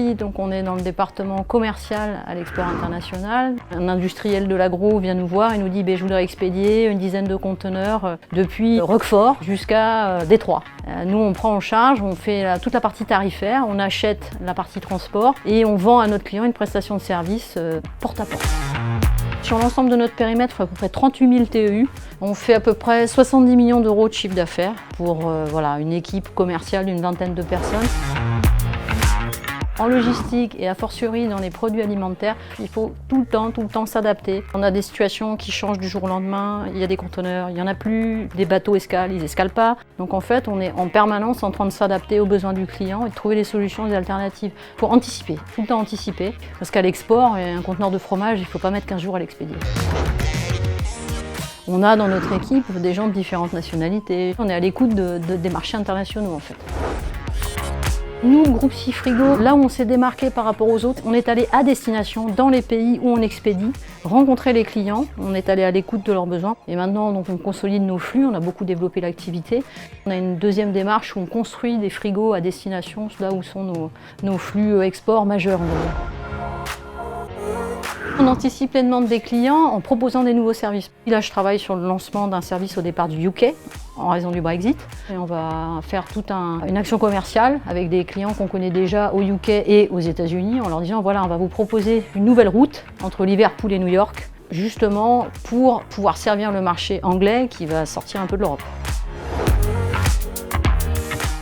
Aujourd'hui, donc on est dans le département commercial à l'export international. Un industriel de l'agro vient nous voir et nous dit je voudrais expédier une dizaine de conteneurs depuis Roquefort jusqu'à Détroit. Nous, on prend en charge, on fait toute la partie tarifaire, on achète la partie transport et on vend à notre client une prestation de service porte à porte. Sur l'ensemble de notre périmètre, on fait à peu près 38 000 TEU. On fait à peu près 70 millions d'euros de chiffre d'affaires pour une équipe commerciale d'une vingtaine de personnes. En logistique et a fortiori dans les produits alimentaires, il faut tout le temps s'adapter. On a des situations qui changent du jour au lendemain, il y a des conteneurs, il n'y en a plus, des bateaux escalent, ils escalent pas. Donc en fait, on est en permanence en train de s'adapter aux besoins du client et de trouver des solutions, des alternatives. Il faut anticiper, tout le temps anticiper, parce qu'à l'export, un conteneur de fromage, il ne faut pas mettre 15 jours à l'expédier. On a dans notre équipe des gens de différentes nationalités. On est à l'écoute des marchés internationaux en fait. Nous, groupe Seafrigo, là où on s'est démarqué par rapport aux autres, on est allé à destination dans les pays où on expédie, rencontrer les clients, on est allé à l'écoute de leurs besoins. Et maintenant, donc, on consolide nos flux, on a beaucoup développé l'activité. On a une deuxième démarche où on construit des frigos à destination, là où sont nos flux export majeurs. On anticipe les demandes des clients en proposant des nouveaux services. Là, je travaille sur le lancement d'un service au départ du UK, en raison du Brexit. Et on va faire toute une action commerciale avec des clients qu'on connaît déjà au UK et aux États-Unis, en leur disant voilà, on va vous proposer une nouvelle route entre Liverpool et New York, justement pour pouvoir servir le marché anglais qui va sortir un peu de l'Europe.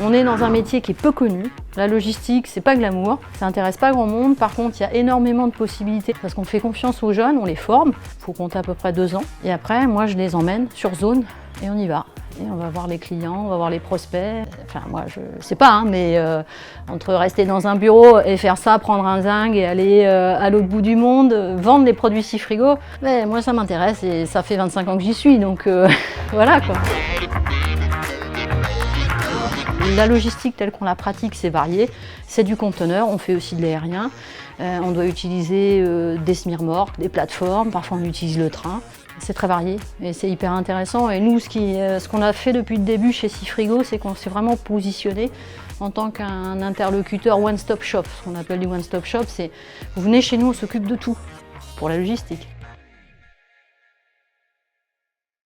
On est dans un métier qui est peu connu. La logistique, c'est pas glamour, ça intéresse pas grand monde. Par contre, il y a énormément de possibilités parce qu'on fait confiance aux jeunes, on les forme. Il faut compter à peu près 2 ans. Et après, moi, je les emmène sur zone et on y va. Et on va voir les clients, on va voir les prospects. Enfin, moi, je sais pas, mais entre rester dans un bureau et faire ça, prendre un zinc et aller à l'autre bout du monde, vendre les produits Seafrigo, moi, ça m'intéresse et ça fait 25 ans que j'y suis, donc voilà quoi. La logistique telle qu'on la pratique, c'est varié. C'est du conteneur, on fait aussi de l'aérien. On doit utiliser des semi-remorques, des plateformes, parfois on utilise le train. C'est très varié et c'est hyper intéressant. Et nous, ce qu'on a fait depuis le début chez Seafrigo, c'est qu'on s'est vraiment positionné en tant qu'un interlocuteur one-stop shop. Ce qu'on appelle du one-stop shop, c'est vous venez chez nous, on s'occupe de tout pour la logistique.